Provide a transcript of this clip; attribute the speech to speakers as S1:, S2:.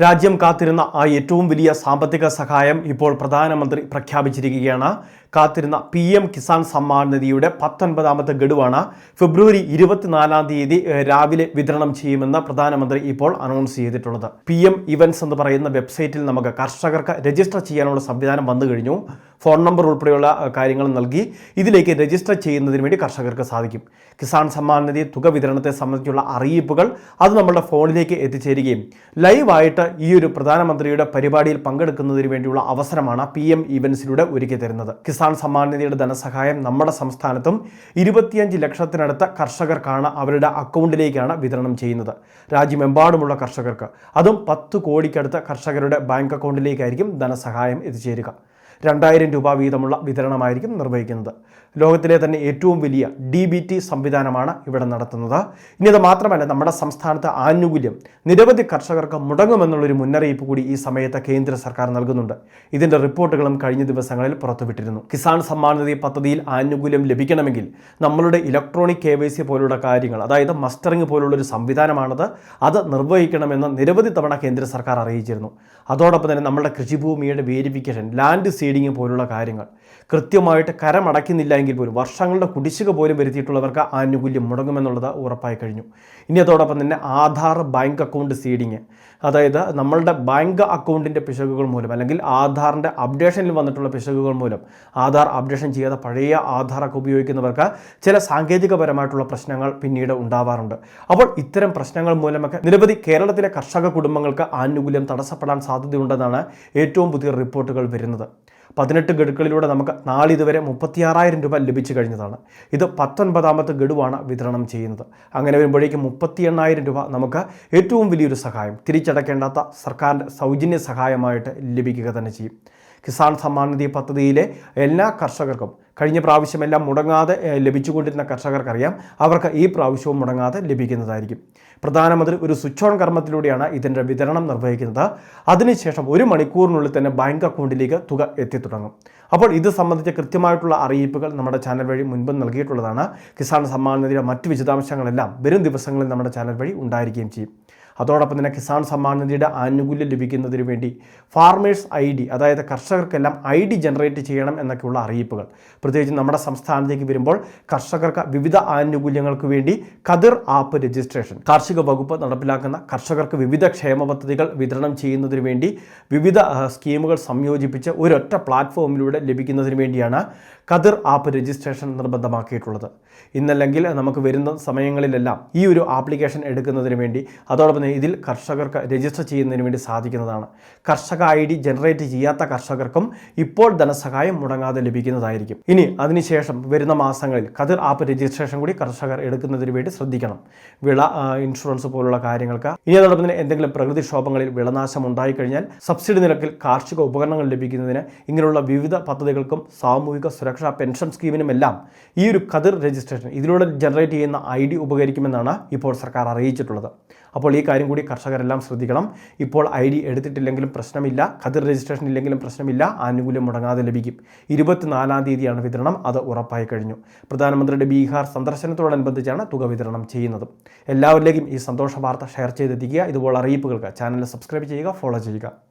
S1: രാജ്യം കാത്തിരുന്ന ആ ഏറ്റവും വലിയ സാമ്പത്തിക സഹായം ഇപ്പോൾ പ്രധാനമന്ത്രി പ്രഖ്യാപിച്ചിരിക്കുകയാണ്. കാത്തിരുന്ന PM കിസാൻ സമ്മാൻ നിധിയുടെ 19ാമത്തെ ഗഡുവാണ് ഫെബ്രുവരി 24-ാം തീയതി രാവിലെ വിതരണം ചെയ്യുമെന്ന് പ്രധാനമന്ത്രി ഇപ്പോൾ അനൗൺസ് ചെയ്തിട്ടുള്ളത്. PM ഇവന്റ്സ് എന്ന് പറയുന്ന വെബ്സൈറ്റിൽ നമുക്ക് കർഷകർക്ക് രജിസ്റ്റർ ചെയ്യാനുള്ള സംവിധാനം വന്നു കഴിഞ്ഞു. ഫോൺ നമ്പർ ഉൾപ്പെടെയുള്ള കാര്യങ്ങൾ നൽകി ഇതിലേക്ക് രജിസ്റ്റർ ചെയ്യുന്നതിന് വേണ്ടി കർഷകർക്ക് സാധിക്കും. കിസാൻ സമ്മാൻ നിധി തുക വിതരണത്തെ സംബന്ധിച്ചുള്ള അറിയിപ്പുകൾ അത് നമ്മുടെ ഫോണിലേക്ക് എത്തിച്ചേരുകയും ലൈവായിട്ട് ഈ ഒരു പ്രധാനമന്ത്രിയുടെ പരിപാടിയിൽ പങ്കെടുക്കുന്നതിന് വേണ്ടിയുള്ള അവസരമാണ് PM ഇവന്റ്സിലൂടെ ഒരുക്കി തരുന്നത്. കിസാൻ സമ്മാൻ നിധിയുടെ ധനസഹായം നമ്മുടെ സംസ്ഥാനത്തും 25 ലക്ഷത്തിനടുത്ത കർഷകർക്കാണ് അവരുടെ അക്കൗണ്ടിലേക്കാണ് വിതരണം ചെയ്യുന്നത്. രാജ്യമെമ്പാടുമുള്ള കർഷകർക്ക്, അതും 10 കോടിക്കടുത്ത കർഷകരുടെ ബാങ്ക് അക്കൗണ്ടിലേക്കായിരിക്കും ധനസഹായം എത്തിച്ചേരുക. 2000 രൂപ വീതമുള്ള വിതരണമായിരിക്കും നിർവഹിക്കുന്നത്. ലോകത്തിലെ തന്നെ ഏറ്റവും വലിയ DBT സംവിധാനമാണ് ഇവിടെ നടത്തുന്നത്. ഇനി അത് മാത്രമല്ല, നമ്മുടെ സംസ്ഥാനത്ത് ആനുകൂല്യം നിരവധി കർഷകർക്ക് മുടങ്ങുമെന്നുള്ളൊരു മുന്നറിയിപ്പ് കൂടി ഈ സമയത്ത് കേന്ദ്ര സർക്കാർ നൽകുന്നുണ്ട്. ഇതിൻ്റെ റിപ്പോർട്ടുകളും കഴിഞ്ഞ ദിവസങ്ങളിൽ പുറത്തുവിട്ടിരുന്നു. കിസാൻ സമ്മാൻ നിധി പദ്ധതിയിൽ ആനുകൂല്യം ലഭിക്കണമെങ്കിൽ നമ്മളുടെ ഇലക്ട്രോണിക് KYC പോലുള്ള കാര്യങ്ങൾ, അതായത് മസ്റ്ററിംഗ് പോലുള്ളൊരു സംവിധാനമാണത്, അത് നിർവഹിക്കണമെന്ന് നിരവധി തവണ കേന്ദ്ര സർക്കാർ അറിയിച്ചിരുന്നു. അതോടൊപ്പം തന്നെ നമ്മുടെ കൃഷിഭൂമിയുടെ വേരിഫിക്കേഷൻ, ലാൻഡ് സീഡിങ് പോലുള്ള കാര്യങ്ങൾ കൃത്യമായിട്ട് കരമടയ്ക്കുന്നില്ല എങ്കിൽ പോലും വർഷങ്ങളുടെ കുടിശ്ശിക പോലും വരുത്തിയിട്ടുള്ളവർക്ക് ആനുകൂല്യം മുടങ്ങുമെന്നുള്ളത് ഉറപ്പായി കഴിഞ്ഞു. ഇനി അതോടൊപ്പം തന്നെ ആധാർ ബാങ്ക് അക്കൗണ്ട് സീഡിങ്, അതായത് നമ്മളുടെ ബാങ്ക് അക്കൗണ്ടിൻ്റെ പിശകുകൾ മൂലം അല്ലെങ്കിൽ ആധാറിൻ്റെ അപ്ഡേഷനിൽ വന്നിട്ടുള്ള പിശകുകൾ മൂലം ആധാർ അപ്ഡേഷൻ ചെയ്യാതെ പഴയ ആധാറൊക്കെ ഉപയോഗിക്കുന്നവർക്ക് ചില സാങ്കേതികപരമായിട്ടുള്ള പ്രശ്നങ്ങൾ പിന്നീട് ഉണ്ടാവാറുണ്ട്. അപ്പോൾ ഇത്തരം പ്രശ്നങ്ങൾ മൂലമൊക്കെ നിരവധി കേരളത്തിലെ കർഷക കുടുംബങ്ങൾക്ക് ആനുകൂല്യം തടസ്സപ്പെടാൻ സാധ്യതയുണ്ടെന്നാണ് ഏറ്റവും പുതിയ റിപ്പോർട്ടുകൾ വരുന്നത്. 18 ഗഡുക്കളിലൂടെ നമുക്ക് നാളിതുവരെ 36,000 രൂപ ലഭിച്ചു കഴിഞ്ഞതാണ്. ഇത് 19ാമത്തെ ഗഡുവാണ് വിതരണം ചെയ്യുന്നത്. അങ്ങനെ വരുമ്പോഴേക്കും 38,000 രൂപ നമുക്ക് ഏറ്റവും വലിയൊരു സഹായം, തിരിച്ചടക്കേണ്ടാത്ത സർക്കാരിൻ്റെ സൗജന്യ സഹായമായിട്ട് ലഭിക്കുക തന്നെ ചെയ്യും. കിസാൻ സമ്മാൻ നിധി പദ്ധതിയിലെ എല്ലാ കർഷകർക്കും കഴിഞ്ഞ പ്രാവശ്യമെല്ലാം മുടങ്ങാതെ ലഭിച്ചുകൊണ്ടിരുന്ന കർഷകർക്കറിയാം, അവർക്ക് ഈ പ്രാവശ്യവും മുടങ്ങാതെ ലഭിക്കുന്നതായിരിക്കും. പ്രധാനമന്ത്രി ഒരു സ്വിച്ച് ഓൺ കർമ്മത്തിലൂടെയാണ് ഇതിൻ്റെ വിതരണം നിർവഹിക്കുന്നത്. അതിനുശേഷം 1 മണിക്കൂറിനുള്ളിൽ തന്നെ ബാങ്ക് അക്കൗണ്ടിലേക്ക് തുക എത്തിത്തുടങ്ങും. അപ്പോൾ ഇത് സംബന്ധിച്ച കൃത്യമായിട്ടുള്ള അറിയിപ്പുകൾ നമ്മുടെ ചാനൽ വഴി മുൻപ് നൽകിയിട്ടുള്ളതാണ്. കിസാൻ സമ്മാൻ നിധിയുടെ മറ്റ് വിശദാംശങ്ങളെല്ലാം വരും ദിവസങ്ങളിൽ നമ്മുടെ ചാനൽ വഴി ഉണ്ടായിരിക്കുകയും ചെയ്യും. അതോടൊപ്പം തന്നെ കിസാൻ സമ്മാൻ നിധിയുടെ ആനുകൂല്യം ലഭിക്കുന്നതിന് വേണ്ടി ഫാർമേഴ്സ് ID, അതായത് കർഷകർക്കെല്ലാം ID ജനറേറ്റ് ചെയ്യണം എന്നൊക്കെയുള്ള അറിയിപ്പുകൾ പ്രത്യേകിച്ച് നമ്മുടെ സംസ്ഥാനത്തേക്ക് വരുമ്പോൾ കർഷകർക്ക് വിവിധ ആനുകൂല്യങ്ങൾക്ക് വേണ്ടി കതിർ ആപ്പ് രജിസ്ട്രേഷൻ, കാർഷിക വകുപ്പ് നടപ്പിലാക്കുന്ന കർഷകർക്ക് വിവിധ ക്ഷേമ പദ്ധതികൾ വിതരണം ചെയ്യുന്നതിന് വേണ്ടി വിവിധ സ്കീമുകൾ സംയോജിപ്പിച്ച് ഒരൊറ്റ പ്ലാറ്റ്ഫോമിലൂടെ ലഭിക്കുന്നതിന് വേണ്ടിയാണ് കതിർ ആപ്പ് രജിസ്ട്രേഷൻ നിർബന്ധമാക്കിയിട്ടുള്ളത്. ഇന്നല്ലെങ്കിൽ നമുക്ക് വരുന്ന സമയങ്ങളിലെല്ലാം ഈ ഒരു ആപ്ലിക്കേഷൻ എടുക്കുന്നതിന് വേണ്ടി അതോടൊപ്പം ഇതിൽ കർഷകർക്ക് രജിസ്റ്റർ ചെയ്യുന്നതിന് വേണ്ടി സാധിക്കുന്നതാണ്. കർഷക ID ജനറേറ്റ് ചെയ്യാത്ത കർഷകർക്കും ഇപ്പോൾ ധനസഹായം മുടങ്ങാതെ ലഭിക്കുന്നതായിരിക്കും. ഇനി അതിനുശേഷം വരുന്ന മാസങ്ങളിൽ കതിർ ആപ്പ് രജിസ്ട്രേഷൻ കൂടി കർഷകർ എടുക്കുന്നതിന് വേണ്ടി ശ്രദ്ധിക്കണം. വിള ഇൻഷുറൻസ് പോലുള്ള കാര്യങ്ങൾക്ക്. ഇനി അതോടൊപ്പം തന്നെ എന്തെങ്കിലും പ്രകൃതിക്ഷോഭങ്ങളിൽ വിളനാശം ഉണ്ടായിക്കഴിഞ്ഞാൽ സബ്സിഡി നിരക്കിൽ കാർഷിക ഉപകരണങ്ങൾ ലഭിക്കുന്നതിന് ഇങ്ങനെയുള്ള വിവിധ പദ്ധതികൾക്കും സാമൂഹിക സുരക്ഷാ പെൻഷൻ സ്കീമിനുമെല്ലാം ഈ ഒരു കതിർ രജിസ്ട്രേഷൻ ഇതിലൂടെ ജനറേറ്റ് ചെയ്യുന്ന ID ഉപകരിക്കുമെന്നാണ് ഇപ്പോൾ സർക്കാർ അറിയിച്ചിട്ടുള്ളത്. അപ്പോൾ ഈ കാര്യം കൂടി കർഷകരെല്ലാം ശ്രദ്ധിക്കണം. ഇപ്പോൾ ID എടുത്തിട്ടില്ലെങ്കിലും പ്രശ്നമില്ല, കതിർ രജിസ്ട്രേഷൻ ഇല്ലെങ്കിലും പ്രശ്നമില്ല, ആനുകൂല്യം മുടങ്ങാതെ ലഭിക്കും. 24-ാം തീയതിയാണ് വിതരണം, അത് ഉറപ്പായി കഴിഞ്ഞു. പ്രധാനമന്ത്രിയുടെ ബീഹാർ സന്ദർശനത്തോടനുബന്ധിച്ചാണ് തുക വിതരണം ചെയ്യുന്നത്. എല്ലാവരിലേക്കും ഈ സന്തോഷ വാർത്ത ഷെയർ ചെയ്തെത്തിക്കുക. ഇതുപോലെ അറിയിപ്പുകൾക്ക് ചാനൽ സബ്സ്ക്രൈബ് ചെയ്യുക, ഫോളോ ചെയ്യുക.